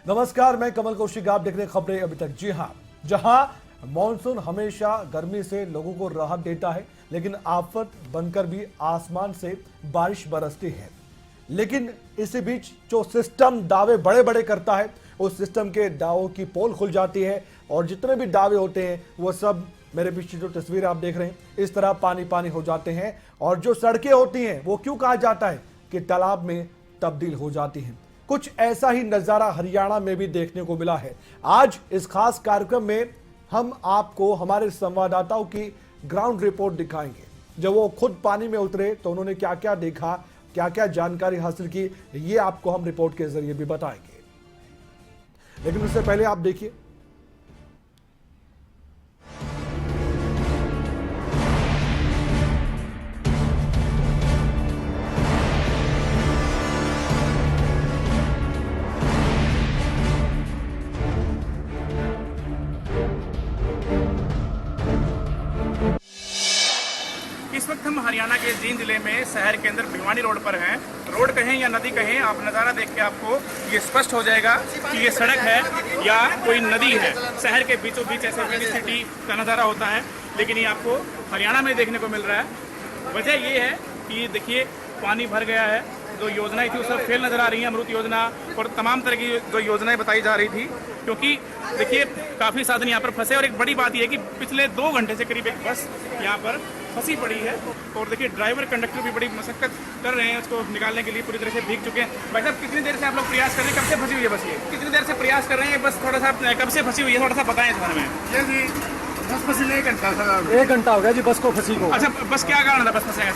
नमस्कार, मैं कमल कौशिक, आप देख रहे हैं खबरें अभी तक। जी हां, जहां मॉनसून हमेशा गर्मी से लोगों को राहत देता है, लेकिन आफत बनकर भी आसमान से बारिश बरसती है। लेकिन इसी बीच जो सिस्टम दावे बड़े बड़े करता है, उस सिस्टम के दावों की पोल खुल जाती है और जितने भी दावे होते हैं वो सब, मेरे पीछे जो तस्वीर आप देख रहे हैं, इस तरह पानी पानी हो जाते हैं। और जो सड़कें होती हैं वो क्यों कहा जाता है कि तालाब में तब्दील हो जाती हैं। कुछ ऐसा ही नजारा हरियाणा में भी देखने को मिला है। आज इस खास कार्यक्रम में हम आपको हमारे संवाददाताओं की ग्राउंड रिपोर्ट दिखाएंगे। जब वो खुद पानी में उतरे तो उन्होंने क्या क्या देखा, क्या क्या जानकारी हासिल की, ये आपको हम रिपोर्ट के जरिए भी बताएंगे। लेकिन उससे पहले आप देखिए, इस वक्त हम हरियाणा के जींद जिले में शहर के अंदर भिवानी रोड पर हैं। रोड कहें या नदी कहें, आप नज़ारा देख के आपको ये स्पष्ट हो जाएगा कि ये सड़क है या कोई नदी है। शहर के बीचों बीच ऐसे मिनी सिटी का नज़ारा होता है, लेकिन ये आपको हरियाणा में देखने को मिल रहा है। वजह ये है कि देखिए पानी भर गया है। जो योजनाएं थी वो सब फेल नजर आ रही हैं, अमृत योजना और तमाम तरह की जो योजनाएं बताई जा रही थी, क्योंकि देखिए काफ़ी साधन यहाँ पर फंसे। और एक बड़ी बात यह है कि पिछले 2 घंटे से करीब एक बस यहाँ पर फंसी पड़ी है। और देखिए ड्राइवर कंडक्टर भी बड़ी मशक्कत कर रहे हैं उसको निकालने के लिए, पूरी तरह से भीग चुके हैं। भाई साहब, कितनी देर से आप लोग प्रयास कर रहे हैं? कब से फंसी हुई है बस? ये कितनी देर से प्रयास कर रहे हैं बस? थोड़ा सा कब से फंसी हुई है, थोड़ा सा बताएं इस बारे में। ये जी बस फंसी 1 घंटा हो गया जी बस को फंसी को। अच्छा, बस क्या कारण था बस फंसने का?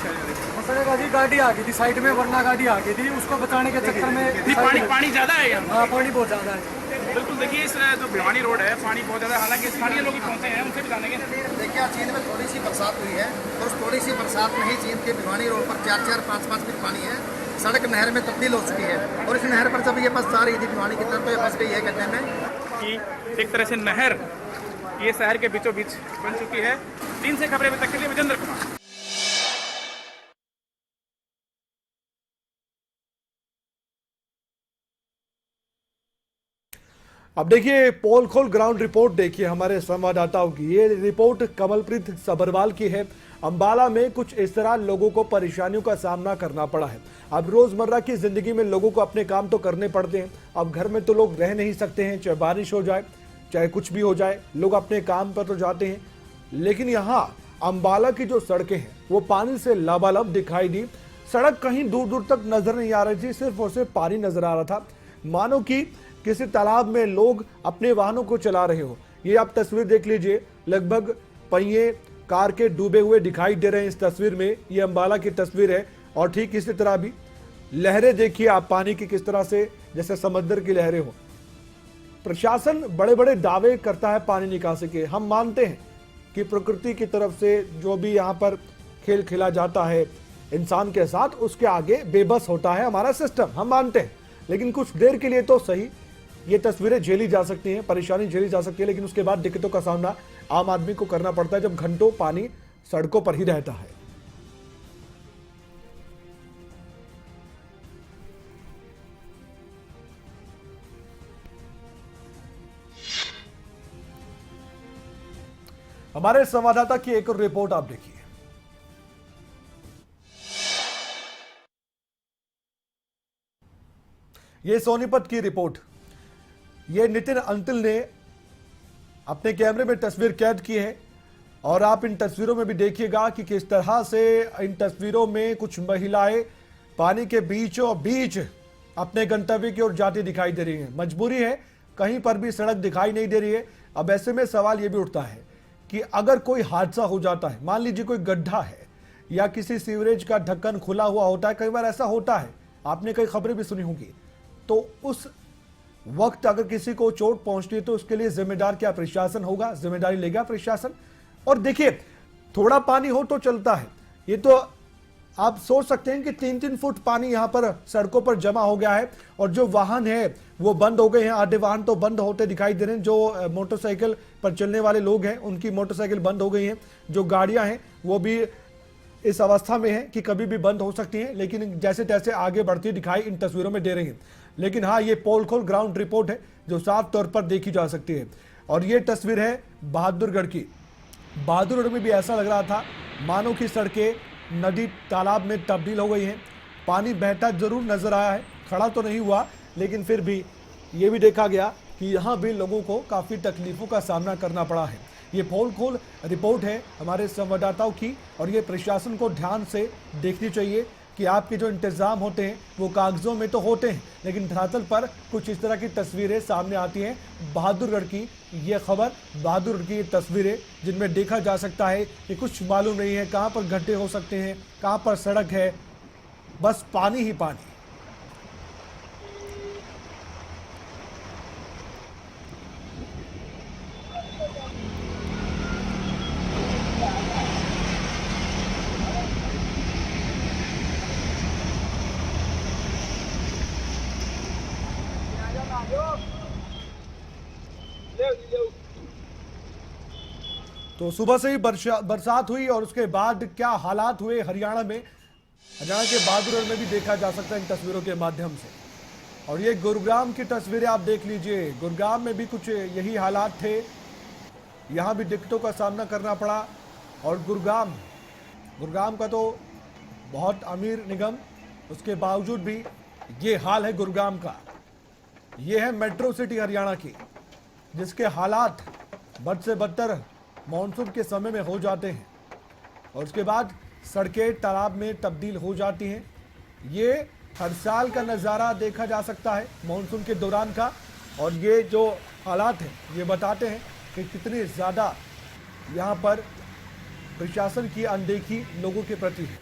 फंसने का जी गाड़ी आ गई थी साइड में, वरना गाड़ी आ गई थी, उसको बचाने के चक्कर में पानी ज़्यादा है यहाँ? हाँ, पानी बहुत ज़्यादा है। बिल्कुल, देखिए इस जो भिवानी रोड है पानी बहुत ज़्यादा, हालांकि स्थानीय लोग पहुँचे हैं, उनसे भी जानेंगे। देखिए आज जींद में थोड़ी सी बरसात हुई है, तो उस थोड़ी सी बरसात में ही जींद के भिवानी रोड पर 4-4, 5-5 फीट पानी है। सड़क नहर में तब्दील हो चुकी है और इस नहर पर जब ये बस जा रही थी भिवानी की तरफ, तो ये फंस गई है गड्ढे में। कि एक तरह से नहर ये शहर के बीचों बीच बन चुकी है। 3 से खबरें अभी तक के लिए विजेंद्र कुमार। अब देखिए पोल खोल ग्राउंड रिपोर्ट देखिए हमारे संवाददाताओं की। ये रिपोर्ट कमलप्रीत सबरवाल की है। अंबाला में कुछ इस तरह लोगों को परेशानियों का सामना करना पड़ा है। अब रोजमर्रा की जिंदगी में लोगों को अपने काम तो करने पड़ते हैं। अब घर में तो लोग रह नहीं सकते हैं, चाहे बारिश हो जाए चाहे कुछ भी हो जाए, लोग अपने काम पर तो जाते हैं। लेकिन यहाँ अंबाला की जो सड़कें हैं वो पानी से लबालब दिखाई दी। सड़क कहीं दूर दूर तक नजर नहीं आ रही थी, सिर्फ और सिर्फ पानी नजर आ रहा था, मानो कि किसी तालाब में लोग अपने वाहनों को चला रहे हो। ये आप तस्वीर देख लीजिए, लगभग पहिए कार के डूबे हुए दिखाई दे रहे हैं इस तस्वीर में। ये अंबाला की तस्वीर है। और ठीक इसी तरह भी लहरें देखिए आप पानी की, किस तरह से जैसे समंदर की लहरें हो। प्रशासन बड़े बड़े दावे करता है पानी निकासी के। हम मानते हैं कि प्रकृति की तरफ से जो भी यहाँ पर खेल खेला जाता है इंसान के साथ, उसके आगे बेबस होता है हमारा सिस्टम, हम मानते हैं। लेकिन कुछ देर के लिए तो सही ये तस्वीरें झेली जा सकती हैं, परेशानी झेली जा सकती है, लेकिन उसके बाद दिक्कतों का सामना आम आदमी को करना पड़ता है जब घंटों पानी सड़कों पर ही रहता है। हमारे संवाददाता की एक और रिपोर्ट आप देखिए। ये सोनीपत की रिपोर्ट, ये नितिन अंतिल ने अपने कैमरे में तस्वीर कैद की है। और आप इन तस्वीरों में भी देखिएगा कि किस तरह से इन तस्वीरों में कुछ महिलाएं पानी के बीचों बीच अपने गंतव्य की ओर जाती दिखाई दे रही हैं। मजबूरी है, कहीं पर भी सड़क दिखाई नहीं दे रही है। अब ऐसे में सवाल ये भी उठता है कि अगर कोई हादसा हो जाता है, मान लीजिए कोई गड्ढा है या किसी सीवरेज का ढक्कन खुला हुआ होता है, कई बार ऐसा होता है, आपने कई खबरें भी सुनी होंगी, तो उस वक्त अगर किसी को चोट पहुंचती है तो उसके लिए जिम्मेदार क्या प्रशासन होगा? जिम्मेदारी लेगा प्रशासन? और देखिए थोड़ा पानी हो तो चलता है, ये तो आप सोच सकते हैं कि 3-3 फुट पानी यहां पर सड़कों पर जमा हो गया है और जो वाहन है वो बंद हो गए हैं। आधे वाहन तो बंद होते दिखाई दे रहे हैं। जो मोटरसाइकिल पर चलने वाले लोग हैं उनकी मोटरसाइकिल बंद हो गई हैं। जो गाड़ियां हैं वो भी इस अवस्था में है कि कभी भी बंद हो सकती हैं, लेकिन जैसे तैसे आगे बढ़ती दिखाई इन तस्वीरों में दे रही हैं। लेकिन हाँ, ये पोल खोल ग्राउंड रिपोर्ट है जो साफ तौर पर देखी जा सकती है। और ये तस्वीर है बहादुरगढ़ की। बहादुरगढ़ में भी ऐसा लग रहा था मानो की सड़कें नदी तालाब में तब्दील हो गई हैं। पानी बहता जरूर नजर आया है, खड़ा तो नहीं हुआ, लेकिन फिर भी ये भी देखा गया कि यहाँ भी लोगों को काफ़ी तकलीफों का सामना करना पड़ा है। ये पोल खोल रिपोर्ट है हमारे संवाददाताओं की, और ये प्रशासन को ध्यान से देखनी चाहिए कि आपके जो इंतज़ाम होते हैं वो कागज़ों में तो होते हैं, लेकिन धरातल पर कुछ इस तरह की तस्वीरें सामने आती हैं। बहादुरगढ़ की ये खबर, बहादुरगढ़ की ये तस्वीरें, जिनमें देखा जा सकता है कि कुछ मालूम नहीं है कहाँ पर गड्ढे हो सकते हैं, कहाँ पर सड़क है, बस पानी ही पानी। तो सुबह से ही बरसात हुई और उसके बाद क्या हालात हुए हरियाणा में, हरियाणा के बहादुरगढ़ में भी देखा जा सकता है इन तस्वीरों के माध्यम से। और ये गुरुग्राम की तस्वीरें आप देख लीजिए, गुरुग्राम में भी कुछ यही हालात थे, यहाँ भी दिक्कतों का सामना करना पड़ा। और गुरुग्राम का तो बहुत अमीर निगम, उसके बावजूद भी ये हाल है गुरुग्राम का। ये है मेट्रो सिटी हरियाणा की, जिसके हालात बद से बदतर मानसून के समय में हो जाते हैं और उसके बाद सड़कें तालाब में तब्दील हो जाती हैं। ये हर साल का नज़ारा देखा जा सकता है मानसून के दौरान का, और ये जो हालात हैं ये बताते हैं कि कितनी ज़्यादा यहाँ पर प्रशासन की अनदेखी लोगों के प्रति है।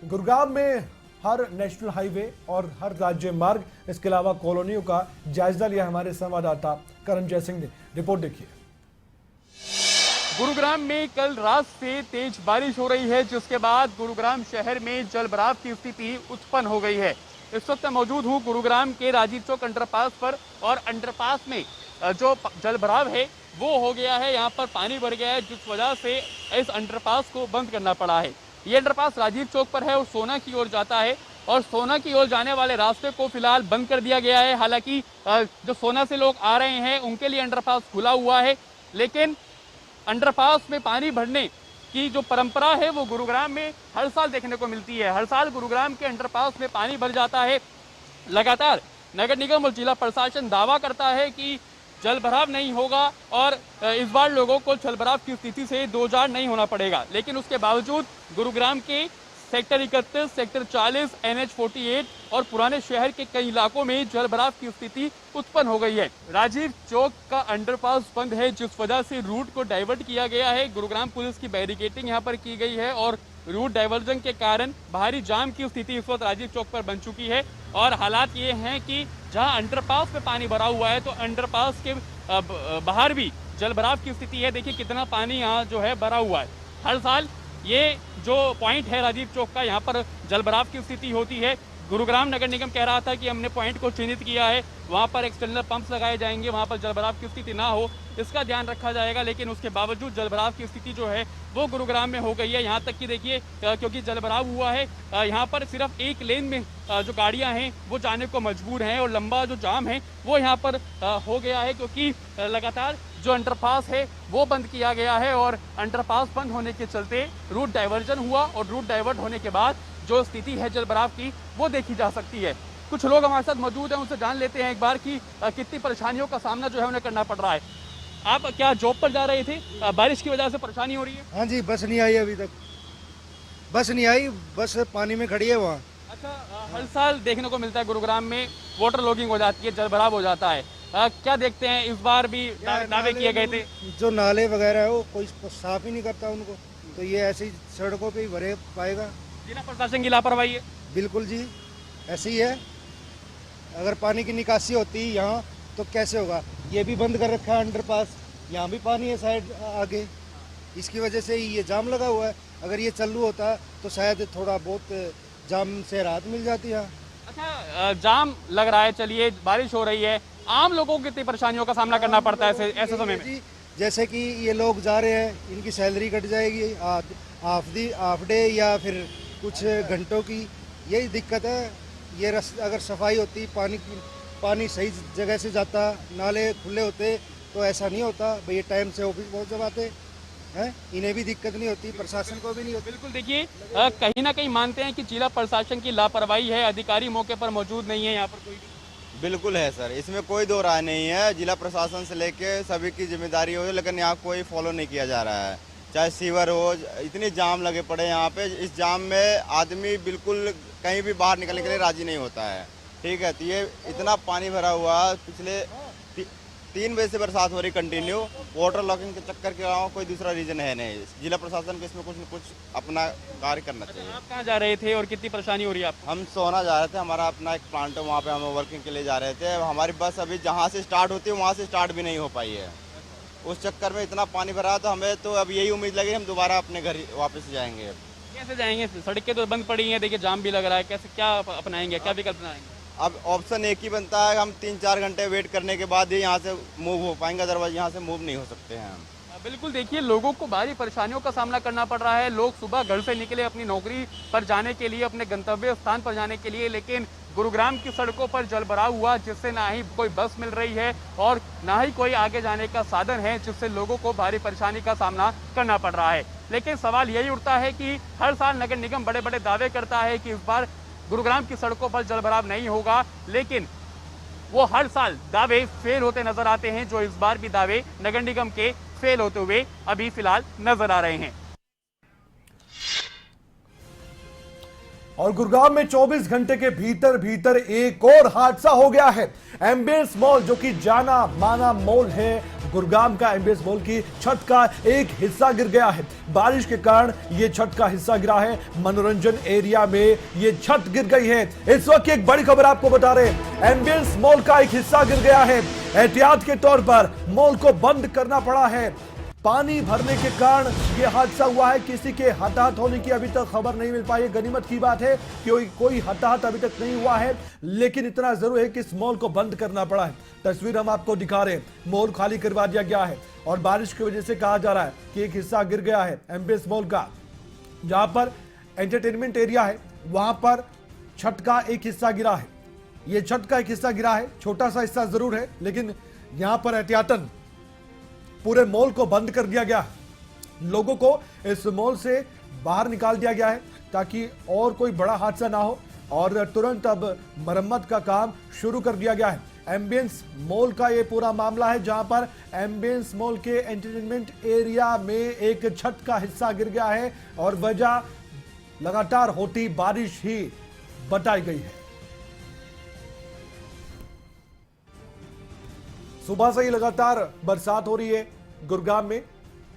गुरुग्राम में हर नेशनल हाईवे और हर राज्य मार्ग, इसके अलावा कॉलोनियों का जायजा लिया हमारे संवाददाता करण जय सिंह ने। रिपोर्ट देखिए। गुरुग्राम में कल रात से तेज बारिश हो रही है, जिसके बाद गुरुग्राम शहर में जलभराव की स्थिति उत्पन्न हो गई है। इस वक्त मैं मौजूद हूं गुरुग्राम के राजीव चौक अंडरपास पर, और अंडरपास में जो जलभराव है वो हो गया है, यहाँ पर पानी भर गया है, जिस वजह से इस अंडरपास को बंद करना पड़ा है। ये अंडरपास राजीव चौक पर है और सोना की ओर जाता है, और सोना की ओर जाने वाले रास्ते को फिलहाल बंद कर दिया गया है। हालांकि जो सोना से लोग आ रहे हैं उनके लिए अंडरपास खुला हुआ है, लेकिन अंडरपास में पानी भरने की जो परंपरा है वो गुरुग्राम में हर साल देखने को मिलती है। हर साल गुरुग्राम के अंडरपास में पानी भर जाता है। लगातार नगर निगम और जिला प्रशासन दावा करता है कि जलभराव नहीं होगा और इस बार लोगों को जलभराव की स्थिति से दो चार नहीं होना पड़ेगा, लेकिन उसके बावजूद गुरुग्राम के सेक्टर 31, सेक्टर 40, NH 48 और पुराने शहर के कई इलाकों में जलभराव की स्थिति उत्पन्न हो गई है। राजीव चौक का अंडरपास बंद है, जिस वजह से रूट को डाइवर्ट किया गया है। गुरुग्राम पुलिस की बैरिकेडिंग यहाँ पर की गई है और रूट डाइवर्जन के कारण भारी जाम की स्थिति इस वक्त राजीव चौक पर बन चुकी है। और हालात ये हैं कि जहाँ अंडरपास में पानी भरा हुआ है तो अंडरपास के बाहर भी जलभराव की स्थिति है। देखिए कितना पानी यहाँ जो है भरा हुआ है। हर साल ये जो पॉइंट है राजीव चौक का, यहाँ पर जलभराव की स्थिति होती है। गुरुग्राम नगर निगम कह रहा था कि हमने पॉइंट को चिन्हित किया है, वहाँ पर एक्सटर्नल पंप्स लगाए जाएंगे, वहाँ पर जलभराव की स्थिति ना हो इसका ध्यान रखा जाएगा, लेकिन उसके बावजूद जलभराव की स्थिति जो है वो गुरुग्राम में हो गई है। यहाँ तक कि देखिए क्योंकि जलभराव हुआ है, यहाँ पर सिर्फ एक लेन में जो गाड़ियाँ हैं वो जाने को मजबूर हैं और लंबा जो जाम है वो यहाँ पर हो गया है, क्योंकि लगातार जो अंडरपास है वो बंद किया गया है। और अंडरपास बंद होने के चलते रूट डाइवर्जन हुआ, और रूट डाइवर्ट होने के बाद जो स्थिति है जलभराव की वो देखी जा सकती है। कुछ लोग हमारे साथ मौजूद हैं, उनसे जान लेते हैं एक बार कि कितनी परेशानियों का सामना जो है उन्हें करना पड़ रहा है। आप क्या जॉब पर जा रहे थे, बारिश की वजह से परेशानी हो रही है? हाँ जी, बस नहीं आई अभी तक, बस नहीं आई, बस पानी में खड़ी है वहाँ। अच्छा, हर साल देखने को मिलता है गुरुग्राम में वाटर लॉगिंग हो जाती है, जलभराव हो जाता है, क्या देखते हैं इस बार भी दावे किए गए थे? जो नाले वगैरह है वो कोई साफ ही नहीं करता उनको, तो ये ऐसी सड़कों पे ही भरे पाएगा। जिला प्रशासन की लापरवाही है। बिल्कुल जी, ऐसे ही है। अगर पानी की निकासी होती यहाँ तो कैसे होगा? ये भी बंद कर रखा है अंडरपास, यहाँ भी पानी है साइड आगे, इसकी वजह से ही ये जाम लगा हुआ है। अगर ये चालू होता तो शायद थोड़ा बहुत जाम से राहत मिल जाती है। अच्छा, जाम लग रहा है, चलिए बारिश हो रही है, आम लोगों को कितनी परेशानियों का सामना करना पड़ता है ऐसे समय में? जी, जैसे कि ये लोग जा रहे हैं, इनकी सैलरी कट जाएगी हाफ डे या फिर कुछ घंटों की, यही दिक्कत है। ये अगर सफाई होती, पानी सही जगह से जाता, नाले खुले होते तो ऐसा नहीं होता। भैया टाइम से ऑफिस पहुंच जाते हैं, इन्हें भी दिक्कत नहीं होती, प्रशासन को भी नहीं होती। बिल्कुल, देखिए कहीं ना कहीं मानते हैं कि जिला प्रशासन की लापरवाही है, अधिकारी मौके पर मौजूद नहीं है यहाँ पर कोई भी। बिल्कुल है सर, इसमें कोई दो राय नहीं है। जिला प्रशासन से लेके सभी की जिम्मेदारी हो, लेकिन यहाँ कोई फॉलो नहीं किया जा रहा है। चाहे सीवर हो, इतनी जाम लगे पड़े यहाँ पे, इस जाम में आदमी बिल्कुल कहीं भी बाहर निकलने के लिए राजी नहीं होता है। ठीक है, तो ये इतना पानी भरा हुआ, पिछले 3 बजे से बरसात हो रही कंटिन्यू। वाटर लॉकिंग के चक्कर के अलावा कोई दूसरा रीजन है नहीं। जिला प्रशासन को इसमें कुछ न कुछ अपना कार्य करना चाहिए। आप कहाँ जा रहे थे और कितनी परेशानी हो रही है आपको? हम सोना जा रहे थे, हमारा अपना एक प्लांट है, वहाँ पे हम वर्किंग के लिए जा रहे थे। हमारी बस अभी जहाँ से स्टार्ट होती है वहाँ से स्टार्ट भी नहीं हो पाई है। उस चक्कर में इतना पानी भरा, तो हमें तो अब यही उम्मीद लगी हम दोबारा अपने घर वापस जाएंगे। कैसे जाएंगे? सड़कें तो बंद पड़ी हैं, देखिए जाम भी लग रहा है, कैसे क्या अपनाएंगे, क्या विकल्प अपनाएंगे? अब ऑप्शन एक ही बनता है, हम 3-4 घंटे वेट करने के बाद ही यहाँ से मूव हो पाएंगे, अदरवाइज यहाँ से मूव नहीं हो सकते हैं हम। बिल्कुल, देखिए लोगों को भारी परेशानियों का सामना करना पड़ रहा है। लोग सुबह घर से निकले अपनी नौकरी पर जाने के लिए, अपने गंतव्य स्थान पर जाने के लिए, लेकिन गुरुग्राम की सड़कों पर जलभराव हुआ, जिससे ना ही कोई बस मिल रही है और ना ही कोई आगे जाने का साधन है, जिससे लोगों को भारी परेशानी का सामना करना पड़ रहा है। लेकिन सवाल यही उठता है कि हर साल नगर निगम बड़े बड़े दावे करता है कि इस बार गुरुग्राम की सड़कों पर जलभराव नहीं होगा, लेकिन वो हर साल दावे फेल होते नजर आते हैं। जो इस बार भी दावे नगर निगम के फेल होते हुए अभी फिलहाल नजर आ रहे हैं। और गुरुग्राम में 24 घंटे के भीतर एक और हादसा हो गया है। एम्बियंस मॉल, जो कि जाना माना मॉल है गुरुग्राम का, एम्बियंस मॉल की छत का एक हिस्सा गिर गया है। बारिश के कारण ये छत का हिस्सा गिरा है। मनोरंजन एरिया में ये छत गिर गई है। इस वक्त एक बड़ी खबर आपको बता रहे हैं, एम्बियंस मॉल का एक हिस्सा गिर गया है। एहतियात के तौर पर मॉल को बंद करना पड़ा है। पानी भरने के कारण यह हादसा हुआ है। किसी के हताहत होने की अभी तक खबर नहीं मिल पाई है। गनीमत की बात है कि कोई हताहत अभी तक नहीं हुआ है, लेकिन इतना जरूर है कि इस मॉल को बंद करना पड़ा है। तस्वीर हम आपको दिखा रहे हैं, मॉल खाली करवा दिया गया है और बारिश की वजह से कहा जा रहा है कि एक हिस्सा गिर गया है एम्बियंस मॉल का। जहां पर एंटरटेनमेंट एरिया है, वहां पर छत का एक हिस्सा गिरा है। यह छत का एक हिस्सा गिरा है, छोटा सा हिस्सा जरूर है, लेकिन यहां पर एहतियातन पूरे मॉल को बंद कर दिया गया है। लोगों को इस मॉल से बाहर निकाल दिया गया है ताकि और कोई बड़ा हादसा ना हो, और तुरंत अब मरम्मत का काम शुरू कर दिया गया है। एम्बियंस मॉल का ये पूरा मामला है, जहां पर एम्बियंस मॉल के एंटरटेनमेंट एरिया में एक छत का हिस्सा गिर गया है और वजह लगातार होती बारिश ही बताई गई है। सुबह से ही लगातार बरसात हो रही है गुरुग्राम में।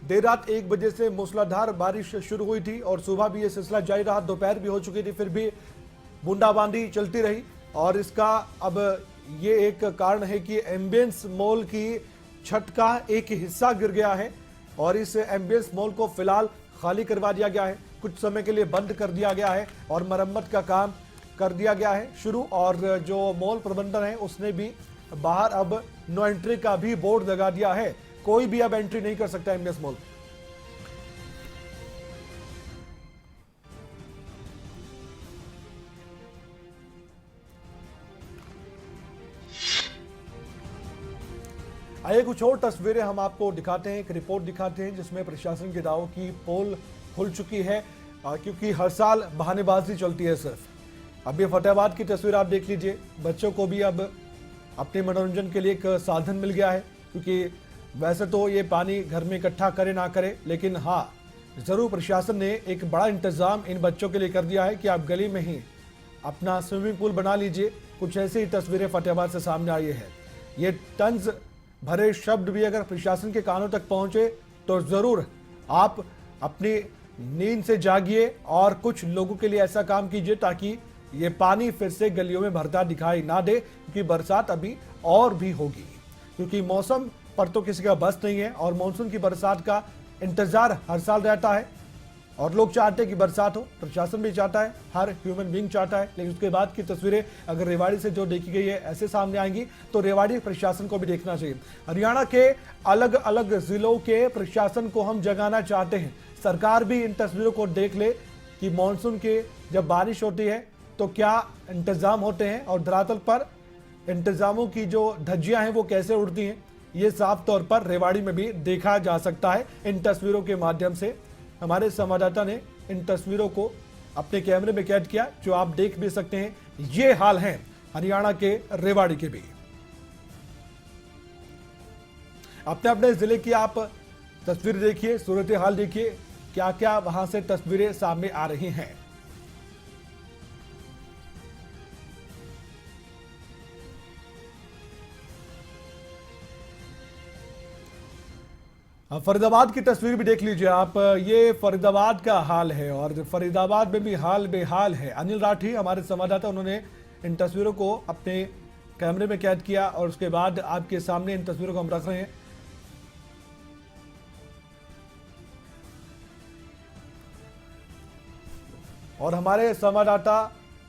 देर रात 1 बजे से मूसलाधार बारिश शुरू हुई थी और सुबह भी यह सिलसिला जारी रहा। दोपहर भी हो चुकी थी, फिर भी बूंदाबांदी चलती रही। और इसका अब ये एक कारण है कि एम्बियंस मॉल की छत का एक हिस्सा गिर गया है और इस एम्बियंस मॉल को फिलहाल खाली करवा दिया गया है। कुछ समय के लिए बंद कर दिया गया है और मरम्मत का काम कर दिया गया है शुरू। और जो मॉल प्रबंधन है उसने भी बाहर अब नो एंट्री का भी बोर्ड लगा दिया है। कोई भी अब एंट्री नहीं कर सकता एम्बियंस मॉल। आइए कुछ और तस्वीरें हम आपको दिखाते हैं, एक रिपोर्ट दिखाते हैं जिसमें प्रशासन के दावों की पोल खुल चुकी है, क्योंकि हर साल बहानेबाजी चलती है सिर्फ। अब ये फतेहाबाद की तस्वीर आप देख लीजिए। बच्चों को भी अब अपने मनोरंजन के लिए एक साधन मिल गया है, क्योंकि वैसे तो ये पानी घर में इकट्ठा करे ना करे, लेकिन हाँ ज़रूर प्रशासन ने एक बड़ा इंतज़ाम इन बच्चों के लिए कर दिया है कि आप गली में ही अपना स्विमिंग पूल बना लीजिए। कुछ ऐसी ही तस्वीरें फतेहाबाद से सामने आई है। ये तंज भरे शब्द भी अगर प्रशासन के कानों तक पहुंचे तो ज़रूर आप अपनी नींद से जागिए और कुछ लोगों के लिए ऐसा काम कीजिए ताकि ये पानी फिर से गलियों में भरता दिखाई ना दे, क्योंकि बरसात अभी और भी होगी। क्योंकि मौसम पर तो किसी का बस नहीं है और मानसून की बरसात का इंतजार हर साल रहता है। और लोग चाहते हैं कि बरसात हो, प्रशासन भी चाहता है, हर ह्यूमन बीइंग चाहता है। लेकिन उसके बाद की तस्वीरें अगर रेवाड़ी से जो देखी गई है ऐसे सामने आएंगी तो रेवाड़ी प्रशासन को भी देखना चाहिए। हरियाणा के अलग अलग जिलों के प्रशासन को हम जगाना चाहते हैं। सरकार भी इन तस्वीरों को देख ले कि मानसून के जब बारिश होती है तो क्या इंतजाम होते हैं और धरातल पर इंतजामों की जो धज्जियां हैं वो कैसे उड़ती हैं, ये साफ तौर पर रेवाड़ी में भी देखा जा सकता है इन तस्वीरों के माध्यम से। हमारे संवाददाता ने इन तस्वीरों को अपने कैमरे में कैद किया, जो आप देख भी सकते हैं। ये हाल है हरियाणा के रेवाड़ी के भी। अपने अपने जिले की आप तस्वीर देखिए, सूरत हाल देखिए, क्या क्या वहां से तस्वीरें सामने आ रही हैं। फरीदाबाद की तस्वीर भी देख लीजिए आप। ये फरीदाबाद का हाल है और फरीदाबाद में भी हाल बेहाल है। अनिल राठी हमारे संवाददाता, उन्होंने इन तस्वीरों को अपने कैमरे में कैद किया और उसके बाद आपके सामने इन तस्वीरों को हम रख रहे हैं। और हमारे संवाददाता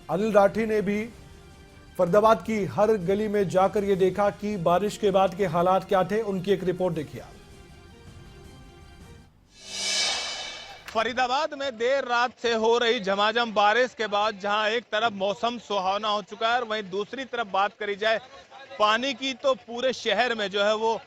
अनिल राठी ने भी फरीदाबाद की हर गली में जाकर ये देखा कि बारिश के बाद के हालात क्या थे। उनकी एक रिपोर्ट देखिए। फरीदाबाद में देर रात से हो रही झमाझम बारिश के बाद जहां एक तरफ मौसम सुहावना हो चुका है और वहीं दूसरी तरफ बात करी जाए पानी की, तो पूरे शहर में जो है वो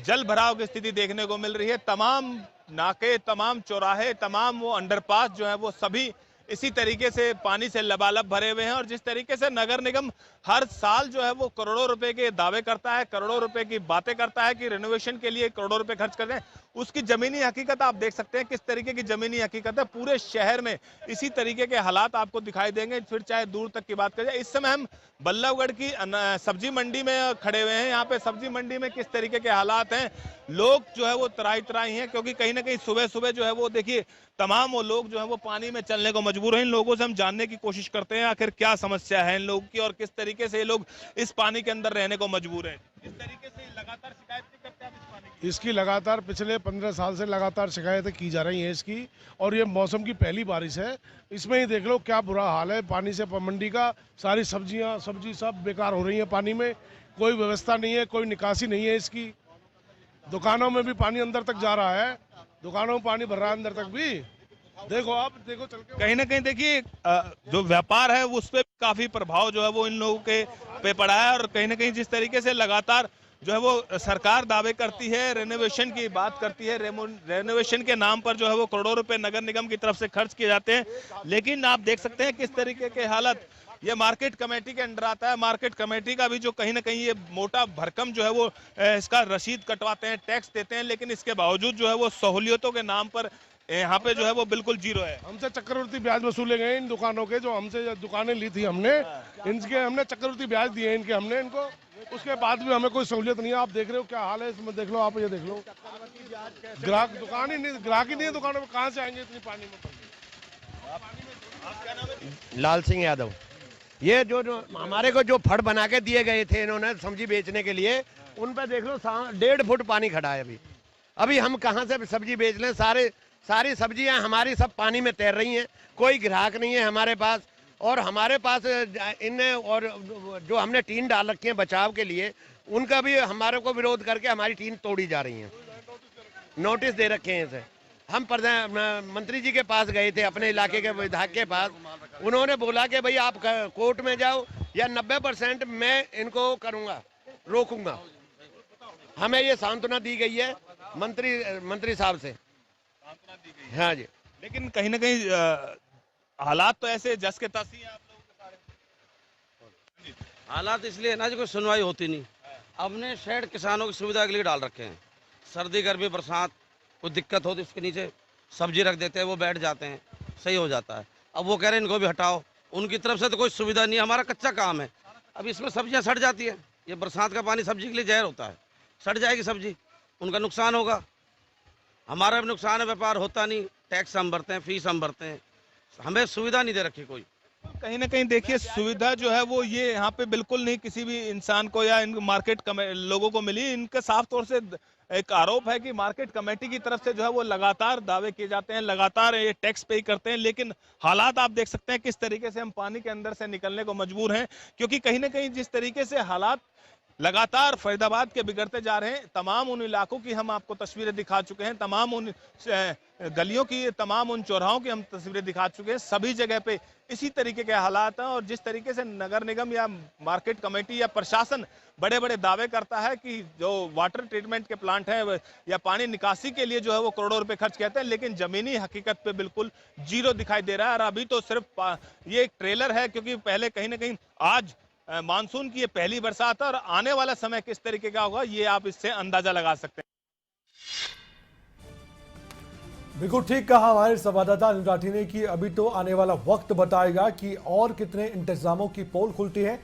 जल भराव की स्थिति देखने को मिल रही है। तमाम नाके, तमाम चौराहे, तमाम वो अंडरपास जो है वो सभी इसी तरीके से पानी से लबालब भरे हुए हैं। और जिस तरीके से नगर निगम हर साल जो है वो करोड़ों रुपए के दावे करता है, करोड़ों रुपए की बातें करता है कि रिनोवेशन के लिए करोड़ों रुपए खर्च करते हैं, उसकी जमीनी हकीकत आप देख सकते हैं किस तरीके की जमीनी हकीकत है। पूरे शहर में इसी तरीके के हालात आपको दिखाई देंगे, फिर चाहे दूर तक की बात करें। इस समय हम बल्लभगढ़ की सब्जी मंडी में खड़े हुए हैं। यहाँ पे सब्जी मंडी में किस तरीके के हालात हैं, लोग जो है वो तराई तराई हैं, क्योंकि कहीं ना कहीं सुबह सुबह जो है वो देखिए तमाम वो लोग जो है वो पानी में चलने को मजबूर हैं। इन लोगों से हम जानने की कोशिश करते हैं आखिर क्या समस्या है इन लोगों की और किस तरीके से ये लोग इस पानी के अंदर रहने को मजबूर हैं। इस तरीके से लगातार शिकायत करते हैं आप इस पानी की? इसकी लगातार पिछले 15 साल से लगातार शिकायतें की जा रही हैं इसकी, और ये मौसम की पहली बारिश है। इसमें ही देख लो क्या बुरा हाल है पानी से। मंडी का सारी सब्जी सब बेकार हो रही है पानी में, कोई व्यवस्था नहीं है, कोई निकासी नहीं है इसकी। दुकानों में भी पानी अंदर तक जा रहा है, दुकानों में पानी भर रहा है अंदर तक भी। देखो आप, देखो चल के। कहीं ना कहीं देखिए जो व्यापार है उस पर काफी प्रभाव जो है वो इन लोगों के पे पड़ा है। और कहीं ना कहीं जिस तरीके से लगातार जो है वो सरकार दावे करती है, रेनोवेशन की बात करती है, रेनोवेशन के नाम पर जो है वो करोड़ों रुपए नगर निगम की तरफ से खर्च किए जाते हैं, लेकिन आप देख सकते हैं किस तरीके के हालत। ये मार्केट कमेटी के अंडर आता है। मार्केट कमेटी का भी जो कहीं ना कहीं ये मोटा भरकम जो है वो इसका रसीद कटवाते हैं, टैक्स देते हैं, लेकिन इसके बावजूद जो है वो सहूलियतों के नाम पर यहाँ पे जो है वो बिल्कुल जीरो है। हमसे चक्रवृद्धि ब्याज वसूले गए इन दुकानों के, जो हमसे दुकानें ली थी हमने, इनके हमने चक्रवृद्धि ब्याज दिए इनके हमने इनको, उसके बाद भी हमें कोई सहूलियत नहीं है। आप देख रहे हो क्या हाल है इसमें, देख लो आप, ये देख लो ग्राहक दुकान ही नहीं, ग्राहक ही नहीं है दुकानों में, कहाँ से आएंगे इतनी पानी में। लाल सिंह यादव। ये जो हमारे को जो फड़ बना के दिए गए थे इन्होंने सब्जी बेचने के लिए, उन पे देख लो 1.5 फुट पानी खड़ा है। अभी हम कहाँ से सब्जी बेच लें? सारी सब्जियां हमारी सब पानी में तैर रही हैं, कोई ग्राहक नहीं है हमारे पास। और हमारे पास इनने और जो हमने टीन डाल रखी है बचाव के लिए, उनका भी हमारे को विरोध करके हमारी टीन तोड़ी जा रही है। नोटिस दे रखे हैं इसे। हम मंत्री जी के पास गए थे, अपने इलाके के विधायक के पास, उन्होंने बोला कि भाई आप कोर्ट में जाओ या 90% मैं इनको करूँगा, रोकूंगा। हमें ये सांत्वना दी गई है मंत्री साहब से। हाँ जी, लेकिन कहीं ना कहीं हालात तो ऐसे जस के तस ही हैं आप लोगों के सारे। हालात इसलिए ना जो कोई सुनवाई होती नहीं। हमने शेड किसानों की सुविधा के लिए डाल रखे हैं, सर्दी गर्मी बरसात कोई दिक्कत होती उसके नीचे सब्जी रख देते हैं, वो बैठ जाते हैं, सही हो जाता है। अब वो कह रहे हैं इनको भी हटाओ, उनकी तरफ से तो कोई सुविधा नहीं है। हमारा कच्चा काम है, अब इसमें सब्जियां सड़ जाती है। ये बरसात का पानी सब्जी के लिए जहर होता है, सड़ जाएगी सब्जी, उनका नुकसान होगा, हमारा भी नुकसान है। व्यापार होता नहीं, टैक्स हम भरते हैं, फीस हम भरते हैं, हमें सुविधा नहीं दे रखी कोई। कहीं ना कहीं देखिए सुविधा जो है वो ये यहाँ पे बिल्कुल नहीं किसी भी इंसान को या इन मार्केट लोगों को मिली। इनका साफ तौर से एक आरोप है कि मार्केट कमेटी की तरफ से जो है वो लगातार दावे किए जाते हैं, लगातार ये टैक्स पे करते हैं, लेकिन हालात आप देख सकते हैं किस तरीके से हम पानी के अंदर से निकलने को मजबूर हैं, क्योंकि कहीं ना कहीं जिस तरीके से हालात लगातार फरीदाबाद के बिगड़ते जा रहे हैं। तमाम उन इलाकों की हम आपको तस्वीरें दिखा चुके हैं, तमाम उन गलियों की, तमाम उन चौराहों की हम तस्वीरें दिखा चुके हैं। सभी जगह पे इसी तरीके के हालात हैं और जिस तरीके से नगर निगम या मार्केट कमेटी या प्रशासन बड़े बड़े दावे करता है कि जो वाटर ट्रीटमेंट के प्लांट है या पानी निकासी के लिए जो है वो करोड़ों रुपए खर्च कहते हैं, लेकिन जमीनी हकीकत पे बिल्कुल जीरो दिखाई दे रहा है। और अभी तो सिर्फ ये एक ट्रेलर है, क्योंकि पहले कहीं ना कहीं आज मानसून की ये पहली बरसात है और आने वाला समय किस तरीके का होगा ये आप इससे अंदाजा लगा सकते हैं। बिल्कुल ठीक कहा हमारे संवाददाता अनिल राठी ने कि अभी तो आने वाला वक्त बताएगा कि और कितने इंतजामों की पोल खुलती है।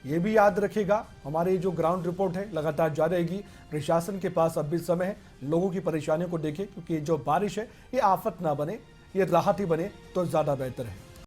ये भी याद रखिएगा, हमारी जो ग्राउंड रिपोर्ट है लगातार जारी रहेगी। प्रशासन के पास अब भी समय है, लोगों की परेशानियों को देखें, क्योंकि जो बारिश है ये आफत ना बने, ये राहत ही बने तो ज्यादा बेहतर है।